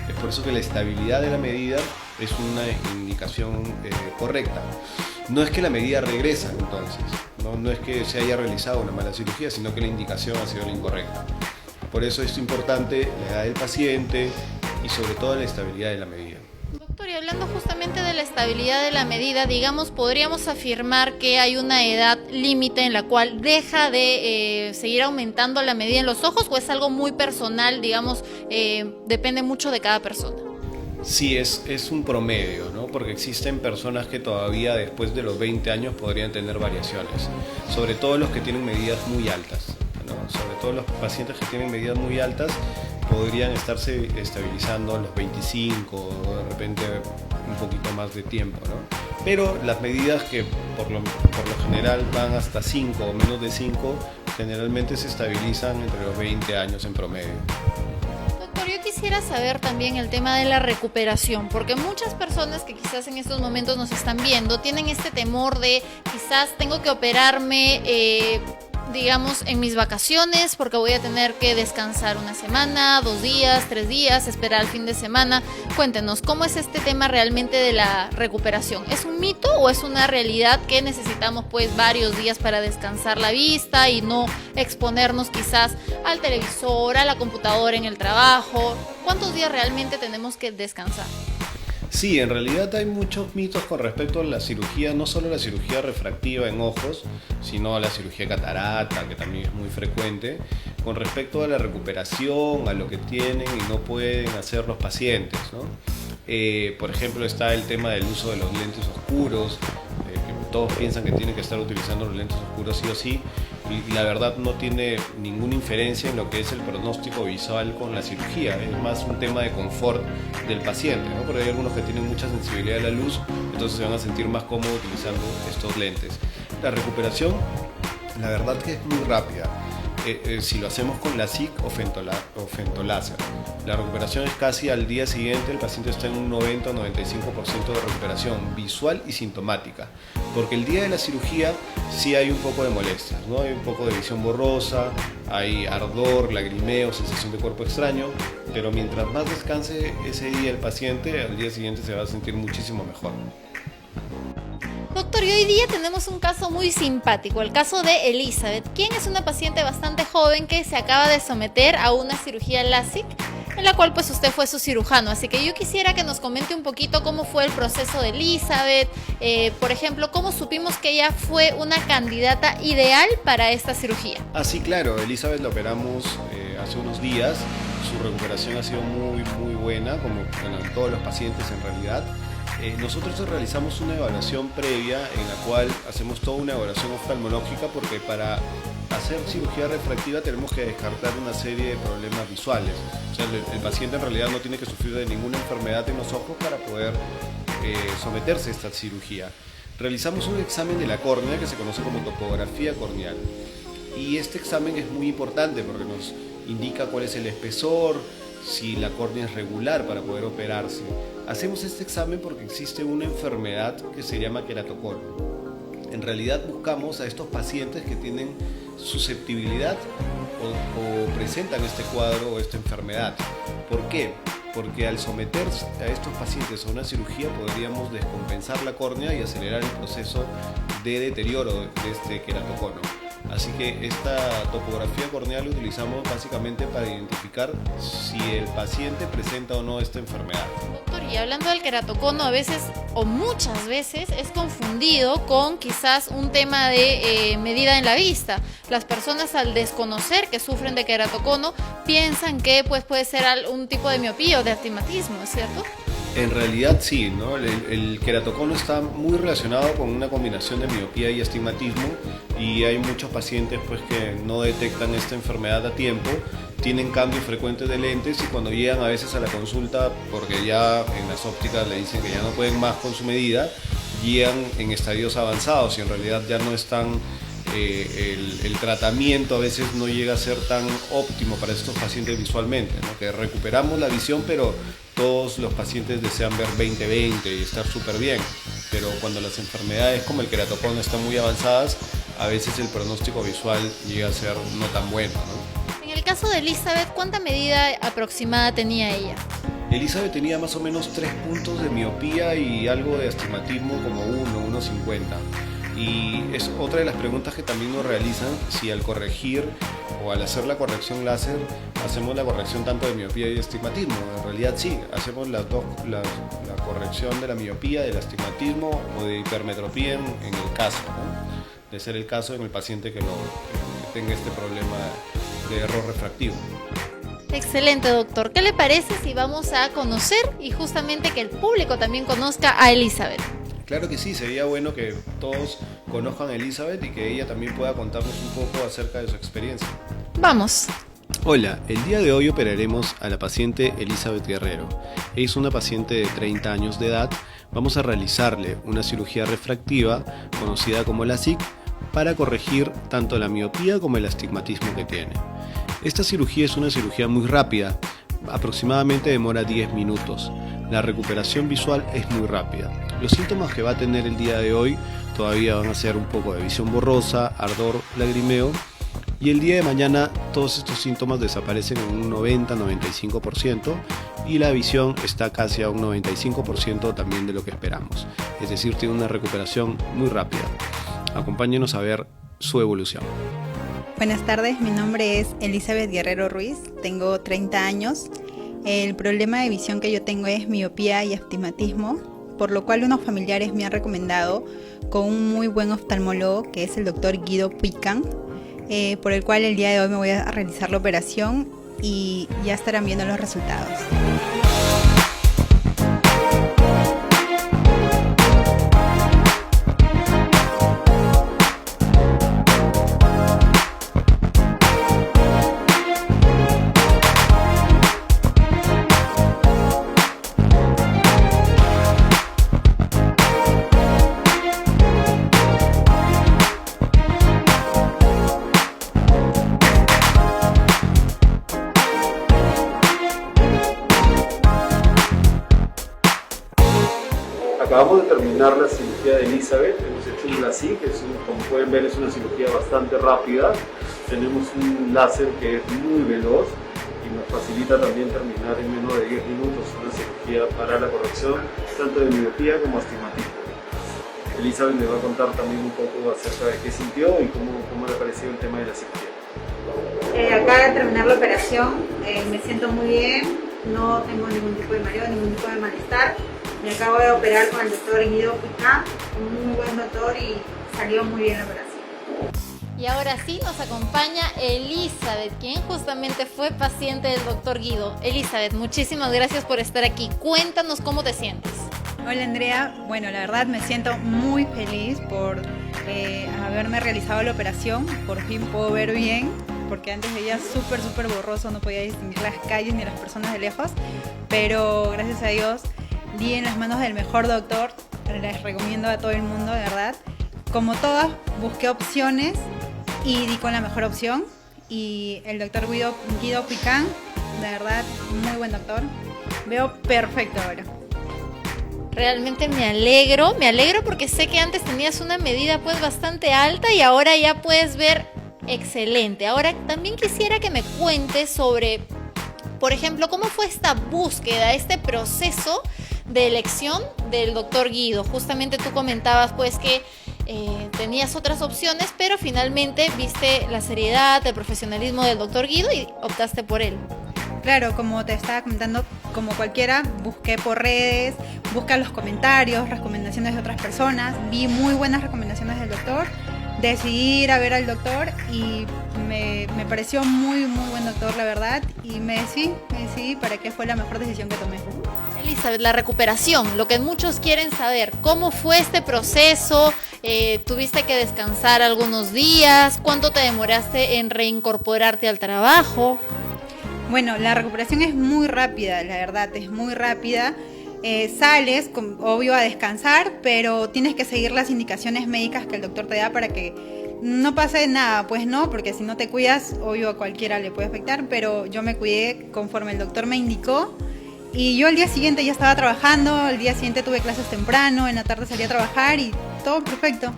Es por eso que la estabilidad de la medida es una indicación correcta. No es que la medida regresa entonces, no es que se haya realizado una mala cirugía, sino que la indicación ha sido la incorrecta. Por eso es importante la edad del paciente, y sobre todo la estabilidad de la medida. Doctor, y hablando justamente de la estabilidad de la medida, digamos, ¿podríamos afirmar que hay una edad límite en la cual deja de seguir aumentando la medida en los ojos, o es algo muy personal, digamos, depende mucho de cada persona? Sí, es un promedio, ¿no? Porque existen personas que todavía después de los 20 años podrían tener variaciones, sobre todo los que tienen medidas muy altas, ¿no? Sobre todo los pacientes que tienen medidas muy altas podrían estarse estabilizando a los 25 o de repente un poquito más de tiempo, ¿no? Pero las medidas que por lo general van hasta 5 o menos de 5 generalmente se estabilizan entre los 20 años en promedio. Yo quisiera saber también el tema de la recuperación, porque muchas personas que quizás en estos momentos nos están viendo tienen este temor de quizás tengo que operarme, digamos, en mis vacaciones, porque voy a tener que descansar una semana, 2 días, 3 días, esperar el fin de semana. Cuéntenos, ¿cómo es este tema realmente de la recuperación? ¿Es un mito o es una realidad que necesitamos pues varios días para descansar la vista y no exponernos quizás al televisor, a la computadora en el trabajo? ¿Cuántos días realmente tenemos que descansar? Sí, en realidad hay muchos mitos con respecto a la cirugía, no solo la cirugía refractiva en ojos, sino a la cirugía catarata, que también es muy frecuente, con respecto a la recuperación, a lo que tienen y no pueden hacer los pacientes, ¿no? Por ejemplo, está el tema del uso de los lentes oscuros, que todos piensan que tienen que estar utilizando los lentes oscuros sí o sí, y la verdad no tiene ninguna inferencia en lo que es el pronóstico visual con la cirugía, es más un tema de confort del paciente, ¿no? Porque hay algunos que tienen mucha sensibilidad a la luz, entonces se van a sentir más cómodos utilizando estos lentes. La recuperación, la verdad que es muy rápida. Si lo hacemos con LASIK o femtoláser. La recuperación es casi al día siguiente, el paciente está en un 90 o 95% de recuperación visual y sintomática, porque el día de la cirugía sí hay un poco de molestias, ¿no? Hay un poco de visión borrosa, hay ardor, lagrimeo, sensación de cuerpo extraño, pero mientras más descanse ese día el paciente, al día siguiente se va a sentir muchísimo mejor. Doctor, y hoy día tenemos un caso muy simpático, el caso de Elizabeth, quien es una paciente bastante joven que se acaba de someter a una cirugía LASIK, en la cual pues usted fue su cirujano, así que yo quisiera que nos comente un poquito cómo fue el proceso de Elizabeth, por ejemplo, cómo supimos que ella fue una candidata ideal para esta cirugía. Sí, claro, Elizabeth la operamos hace unos días, su recuperación ha sido muy buena, como bueno, todos los pacientes en realidad. Nosotros realizamos una evaluación previa en la cual hacemos toda una evaluación oftalmológica, porque para hacer cirugía refractiva tenemos que descartar una serie de problemas visuales. O sea, el paciente en realidad no tiene que sufrir de ninguna enfermedad en los ojos para poder someterse a esta cirugía. Realizamos un examen de la córnea que se conoce como topografía corneal. Y este examen es muy importante porque nos indica cuál es el espesor, si la córnea es regular para poder operarse. Hacemos este examen porque existe una enfermedad que se llama queratocono. En realidad buscamos a estos pacientes que tienen susceptibilidad o presentan este cuadro o esta enfermedad. ¿Por qué? Porque al someter a estos pacientes a una cirugía podríamos descompensar la córnea y acelerar el proceso de deterioro de este queratocono. Así que esta topografía corneal la utilizamos básicamente para identificar si el paciente presenta o no esta enfermedad. Doctor, y hablando del queratocono, a veces o muchas veces es confundido con quizás un tema de medida en la vista. Las personas, al desconocer que sufren de queratocono, piensan que pues, puede ser un tipo de miopía o de astigmatismo, ¿es cierto? En realidad sí, ¿no? El queratocono está muy relacionado con una combinación de miopía y astigmatismo, y hay muchos pacientes pues, que no detectan esta enfermedad a tiempo, tienen cambios frecuentes de lentes, y cuando llegan a veces a la consulta, porque ya en las ópticas le dicen que ya no pueden más con su medida, llegan en estadios avanzados y en realidad ya no están... el tratamiento a veces no llega a ser tan óptimo para estos pacientes visualmente, ¿no? Que recuperamos la visión, pero todos los pacientes desean ver 20/20 y estar súper bien, pero cuando las enfermedades como el queratocono están muy avanzadas, a veces el pronóstico visual llega a ser no tan bueno, ¿no? En el caso de Elizabeth, ¿cuánta medida aproximada tenía ella? Elizabeth tenía más o menos 3 puntos de miopía y algo de astigmatismo como 1,50. Y es otra de las preguntas que también nos realizan, si al corregir o al hacer la corrección láser hacemos la corrección tanto de miopía y astigmatismo. En realidad sí, hacemos las dos, la corrección de la miopía, del astigmatismo o de hipermetropía en el caso, ¿no? De ser el caso en el paciente que tenga este problema de error refractivo. Excelente, doctor. ¿Qué le parece si vamos a conocer y justamente que el público también conozca a Elizabeth? Claro que sí, sería bueno que todos conozcan a Elizabeth y que ella también pueda contarnos un poco acerca de su experiencia. Vamos. Hola, el día de hoy operaremos a la paciente Elizabeth Guerrero. Es una paciente de 30 años de edad. Vamos a realizarle una cirugía refractiva, conocida como LASIK, para corregir tanto la miopía como el astigmatismo que tiene. Esta cirugía es una cirugía muy rápida, aproximadamente demora 10 minutos. La recuperación visual es muy rápida. Los síntomas que va a tener el día de hoy todavía van a ser un poco de visión borrosa, ardor, lagrimeo, y el día de mañana todos estos síntomas desaparecen en un 90-95% y la visión está casi a un 95% también de lo que esperamos. Es decir, tiene una recuperación muy rápida. Acompáñenos a ver su evolución. Buenas tardes, mi nombre es Elizabeth Guerrero Ruiz, tengo 30 años. El problema de visión que yo tengo es miopía y astigmatismo, por lo cual unos familiares me han recomendado con un muy buen oftalmólogo que es el doctor Guido Puicán, por el cual el día de hoy me voy a realizar la operación y ya estarán viendo los resultados. Acabamos de terminar la cirugía de Elizabeth, hemos hecho un LASIK, como pueden ver es una cirugía bastante rápida. Tenemos un láser que es muy veloz y nos facilita también terminar en menos de 10 minutos una cirugía para la corrección tanto de miopía como astigmatismo. Elizabeth me va a contar también un poco acerca de qué sintió y cómo le ha parecido el tema de la cirugía. Acaba de terminar la operación, me siento muy bien, no tengo ningún tipo de mareo, ningún tipo de malestar. Me acabo de operar con el doctor Guido Puicán, un muy buen doctor y salió muy bien la operación. Y ahora sí nos acompaña Elizabeth, quien justamente fue paciente del doctor Guido. Elizabeth, muchísimas gracias por estar aquí. Cuéntanos cómo te sientes. Hola Andrea, bueno la verdad me siento muy feliz por haberme realizado la operación, por fin puedo ver bien, porque antes veía súper borroso, no podía distinguir las calles ni las personas de lejos, pero gracias a Dios di en las manos del mejor doctor, les recomiendo a todo el mundo, de verdad. Como todas, busqué opciones y di con la mejor opción. Y el doctor Guido Puicán, de verdad, muy buen doctor. Veo perfecto ahora. Realmente me alegro porque sé que antes tenías una medida pues bastante alta y ahora ya puedes ver excelente. Ahora también quisiera que me cuentes sobre, por ejemplo, cómo fue esta búsqueda, este proceso de elección del doctor Guido. Justamente tú comentabas pues que tenías otras opciones, pero finalmente viste la seriedad, el profesionalismo del doctor Guido y optaste por él. Claro, como te estaba comentando, como cualquiera, busqué por redes, busqué los comentarios, recomendaciones de otras personas, vi muy buenas recomendaciones del doctor, decidí ir a ver al doctor y me pareció muy buen doctor, la verdad, y me decidí para que fue la mejor decisión que tomé. Elizabeth, la recuperación, lo que muchos quieren saber, ¿cómo fue este proceso? ¿Tuviste que descansar algunos días? ¿Cuánto te demoraste en reincorporarte al trabajo? Bueno, la recuperación es muy rápida, la verdad, es muy rápida. Sales, obvio, a descansar, pero tienes que seguir las indicaciones médicas que el doctor te da para que no pase nada, pues no, porque si no te cuidas, obvio a cualquiera le puede afectar, pero yo me cuidé conforme el doctor me indicó. Y yo al día siguiente ya estaba trabajando, al día siguiente tuve clases temprano, en la tarde salí a trabajar y todo perfecto.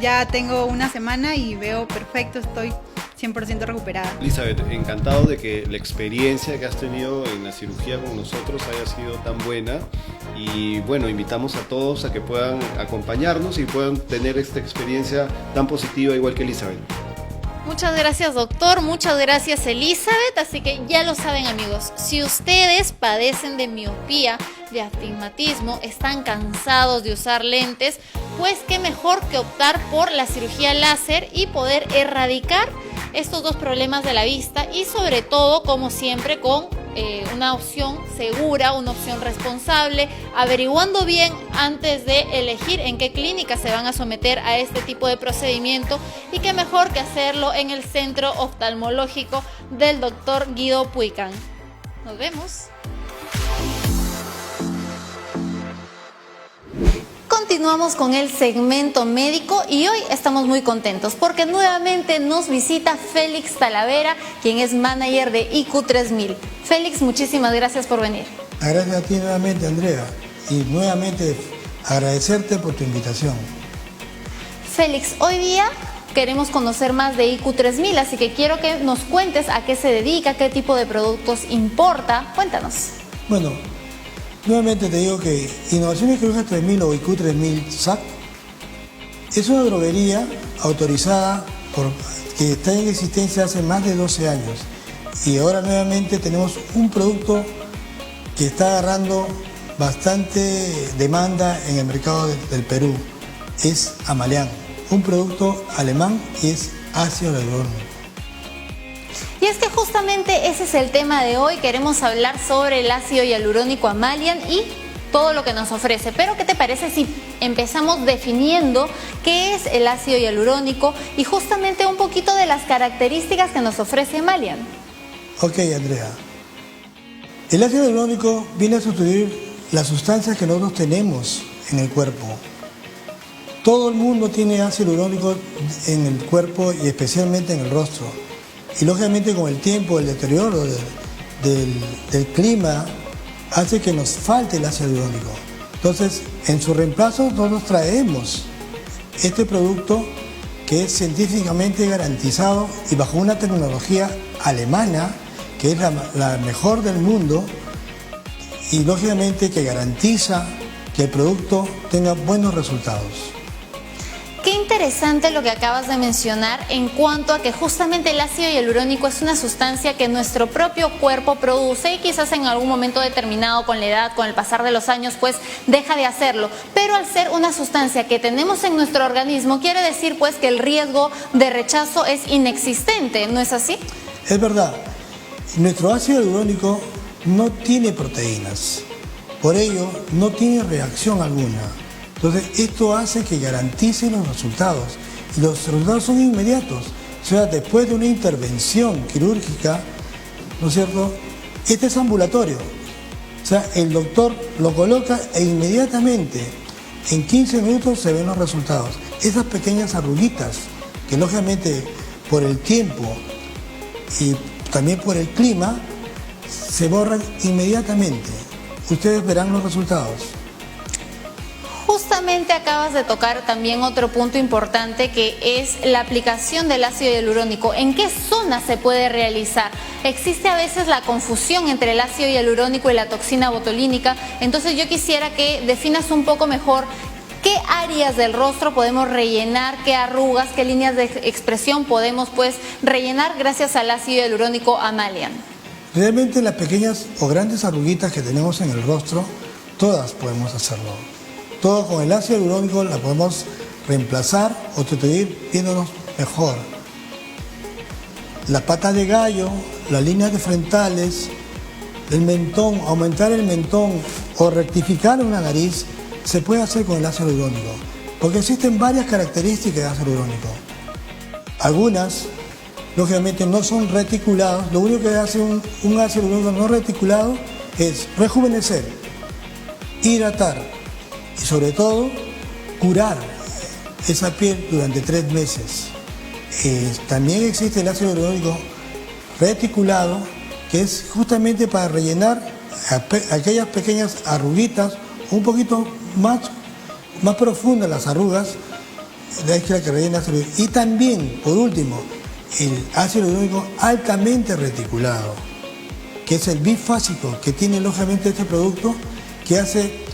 Ya tengo una semana y veo perfecto, estoy 100% recuperada. Elizabeth, encantado de que la experiencia que has tenido en la cirugía con nosotros haya sido tan buena Y bueno, invitamos a todos a que puedan acompañarnos y puedan tener esta experiencia tan positiva igual que Elizabeth. Muchas gracias, doctor. Muchas gracias, Elizabeth. Así que ya lo saben, amigos. Si ustedes padecen de miopía, de astigmatismo, están cansados de usar lentes, pues qué mejor que optar por la cirugía láser y poder erradicar estos dos problemas de la vista y sobre todo, como siempre, con una opción segura, una opción responsable, averiguando bien antes de elegir en qué clínica se van a someter a este tipo de procedimiento, y qué mejor que hacerlo en el Centro Oftalmológico del Dr. Guido Puicán. Nos vemos. Continuamos con el segmento médico y hoy estamos muy contentos porque nuevamente nos visita Félix Talavera, quien es manager de IQ3000. Félix, muchísimas gracias por venir. Gracias a ti nuevamente, Andrea, y nuevamente agradecerte por tu invitación. Félix, hoy día queremos conocer más de IQ3000, así que quiero que nos cuentes a qué se dedica, qué tipo de productos importa. Cuéntanos. Bueno, nuevamente te digo que Innovaciones Quirúrgicas 3000 o IQ3000 SAC es una droguería autorizada que está en existencia hace más de 12 años. Y ahora nuevamente tenemos un producto que está agarrando bastante demanda en el mercado del Perú. Es Amalean, un producto alemán y es ácido hialurónico. Y es que justamente ese es el tema de hoy. Queremos hablar sobre el ácido hialurónico Amalean y todo lo que nos ofrece. Pero ¿qué te parece si empezamos definiendo qué es el ácido hialurónico y justamente un poquito de las características que nos ofrece Amalean? Ok, Andrea. El ácido hialurónico viene a sustituir las sustancias que nosotros tenemos en el cuerpo. Todo el mundo tiene ácido hialurónico en el cuerpo y especialmente en el rostro. Y lógicamente con el tiempo, el deterioro del clima hace que nos falte el ácido hialurónico. Entonces, en su reemplazo nosotros traemos este producto que es científicamente garantizado y bajo una tecnología alemana que es la mejor del mundo y lógicamente que garantiza que el producto tenga buenos resultados. Qué interesante lo que acabas de mencionar en cuanto a que justamente el ácido hialurónico es una sustancia que nuestro propio cuerpo produce y quizás en algún momento determinado con la edad, con el pasar de los años, pues deja de hacerlo. Pero al ser una sustancia que tenemos en nuestro organismo, quiere decir pues que el riesgo de rechazo es inexistente, ¿no es así? Es verdad. Nuestro ácido hialurónico no tiene proteínas, por ello no tiene reacción alguna. Entonces esto hace que garantice los resultados y los resultados son inmediatos. O sea, después de una intervención quirúrgica, ¿no es cierto? Este es ambulatorio. O sea, el doctor lo coloca e inmediatamente, en 15 minutos se ven los resultados. Esas pequeñas arruguitas que lógicamente por el tiempo y también por el clima, se borran inmediatamente. Ustedes verán los resultados. Justamente acabas de tocar también otro punto importante que es la aplicación del ácido hialurónico. ¿En qué zona se puede realizar? Existe a veces la confusión entre el ácido hialurónico y la toxina botulínica. Entonces yo quisiera que definas un poco mejor qué áreas del rostro podemos rellenar, qué arrugas, qué líneas de expresión podemos pues rellenar gracias al ácido hialurónico Amalean. Realmente las pequeñas o grandes arruguitas que tenemos en el rostro, todas podemos hacerlo. Todo con el ácido hialurónico la podemos reemplazar o sustituir viéndonos mejor. Las patas de gallo, las líneas de frontales, el mentón, aumentar el mentón o rectificar una nariz, se puede hacer con el ácido hialurónico, porque existen varias características de ácido hialurónico. Algunas, lógicamente, no son reticulados. Lo único que hace un ácido hialurónico no reticulado es rejuvenecer, hidratar y sobre todo curar esa piel durante 3 meses. También existe el ácido hialurónico reticulado, que es justamente para rellenar aquellas pequeñas arruguitas un poquito más profundas, las arrugas, de que rellena ácido hialurónico. Y también, por último, el ácido hialurónico altamente reticulado, que es el bifásico que tiene lógicamente este producto, que hace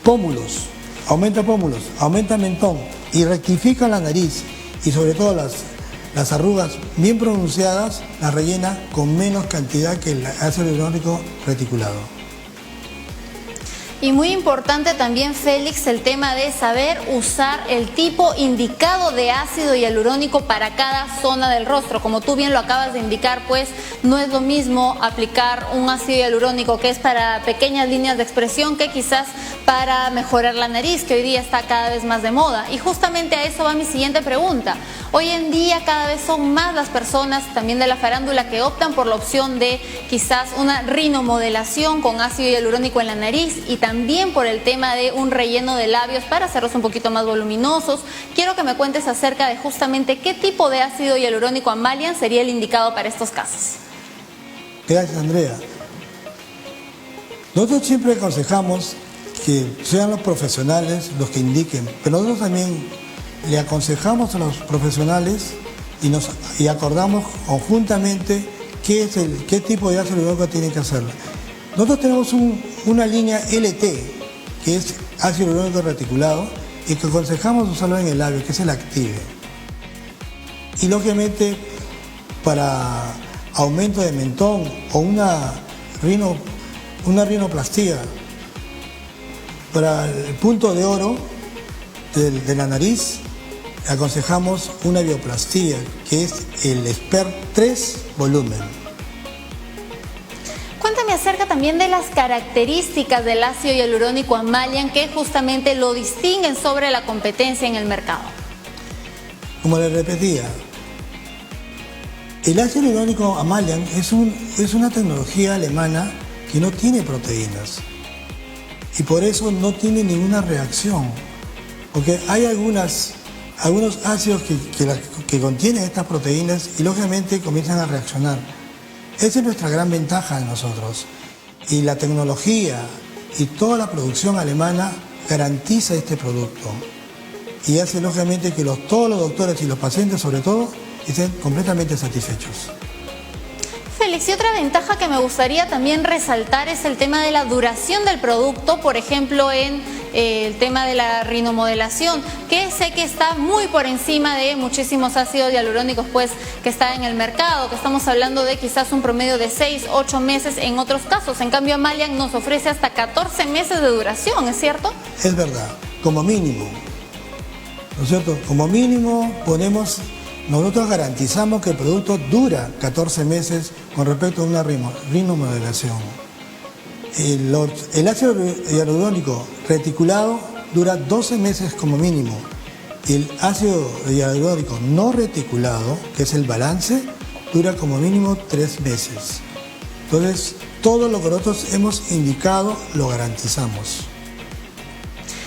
pómulos, aumenta mentón y rectifica la nariz y sobre todo las arrugas bien pronunciadas, las rellena con menos cantidad que el ácido hialurónico reticulado. Y muy importante también, Félix, el tema de saber usar el tipo indicado de ácido hialurónico para cada zona del rostro. Como tú bien lo acabas de indicar, pues no es lo mismo aplicar un ácido hialurónico que es para pequeñas líneas de expresión que quizás para mejorar la nariz, que hoy día está cada vez más de moda. Y justamente a eso va mi siguiente pregunta. Hoy en día cada vez son más las personas también de la farándula que optan por la opción de quizás una rinomodelación con ácido hialurónico en la nariz y también por el tema de un relleno de labios para hacerlos un poquito más voluminosos. Quiero que me cuentes acerca de justamente qué tipo de ácido hialurónico Amalian sería el indicado para estos casos. Gracias, Andrea. Nosotros siempre aconsejamos que sean los profesionales los que indiquen, pero nosotros también le aconsejamos a los profesionales y acordamos conjuntamente qué tipo de ácido hialurónico tienen que hacer. Nosotros tenemos una línea LT, que es ácido hialurónico reticulado, y que aconsejamos usarlo en el labio, que es el Active. Y lógicamente, para aumento de mentón o una rinoplastía, para el punto de oro de la nariz, aconsejamos una bioplastía, que es el Expert 3 volumen. Cuéntame acerca también de las características del ácido hialurónico Amalian que justamente lo distinguen sobre la competencia en el mercado. Como les repetía, el ácido hialurónico Amalian es una tecnología alemana que no tiene proteínas y por eso no tiene ninguna reacción, porque hay algunos ácidos que contienen estas proteínas y lógicamente comienzan a reaccionar. Esa es nuestra gran ventaja de nosotros. Y la tecnología y toda la producción alemana garantiza este producto. Y hace lógicamente que todos los doctores y los pacientes sobre todo estén completamente satisfechos. Félix, y otra ventaja que me gustaría también resaltar es el tema de la duración del producto, por ejemplo en el tema de la rinomodelación, que sé que está muy por encima de muchísimos ácidos hialurónicos pues que está en el mercado, que estamos hablando de quizás un promedio de 6-8 meses en otros casos. En cambio Amalian nos ofrece hasta 14 meses de duración, ¿es cierto? Es verdad, como mínimo, ¿no es cierto? Como mínimo nosotros garantizamos que el producto dura 14 meses con respecto a una rinomodelación. El ácido hialurónico reticulado dura 12 meses como mínimo y el ácido hialurónico no reticulado, que es el balance, dura como mínimo 3 meses. Entonces, todo lo que nosotros hemos indicado lo garantizamos.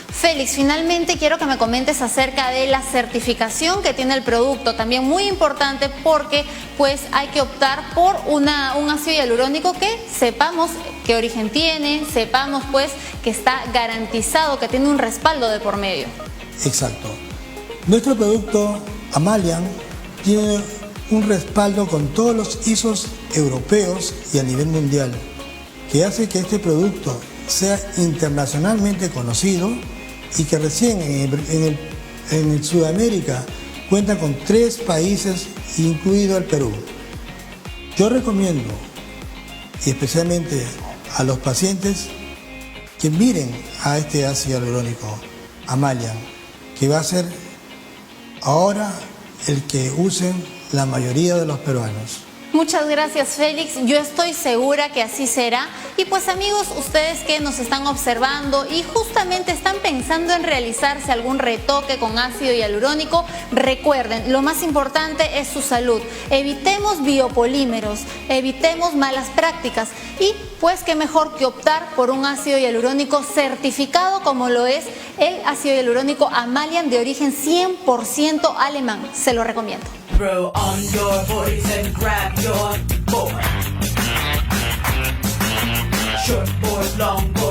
Félix, finalmente quiero que me comentes acerca de la certificación que tiene el producto, también muy importante porque pues hay que optar por un ácido hialurónico que sepamos qué origen tiene, sepamos pues que está garantizado, que tiene un respaldo de por medio. Exacto. Nuestro producto Amalian tiene un respaldo con todos los ISOs europeos y a nivel mundial, que hace que este producto sea internacionalmente conocido y que recién en Sudamérica cuenta con 3 países, incluido el Perú. Yo recomiendo, y especialmente a los pacientes, que miren a este ácido hialurónico Amalian, que va a ser ahora el que usen la mayoría de los peruanos. Muchas gracias, Félix. Yo estoy segura que así será. Y pues amigos, ustedes que nos están observando y justamente están pensando en realizarse algún retoque con ácido hialurónico, recuerden, lo más importante es su salud. Evitemos biopolímeros, evitemos malas prácticas y pues qué mejor que optar por un ácido hialurónico certificado como lo es el ácido hialurónico Amalian de origen 100% alemán. Se lo recomiendo. Throw on your boys and grab your board. Short board, long board.